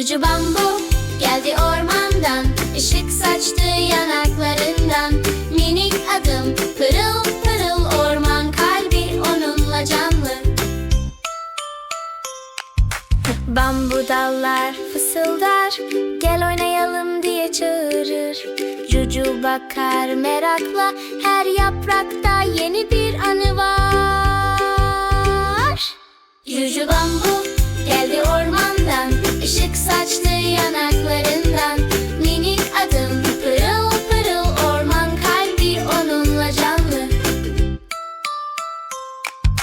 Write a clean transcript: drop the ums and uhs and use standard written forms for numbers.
Cucu bambu geldi ormandan, ışık saçtı yanaklarından. Minik adım pırıl pırıl, orman kalbi onunla canlı. Bambu dallar fısıldar, gel oynayalım diye çağırır. Cucu bakar merakla, her yaprakta yeni bir anı var. Cucu bambu geldi ormandan, ışık saçlı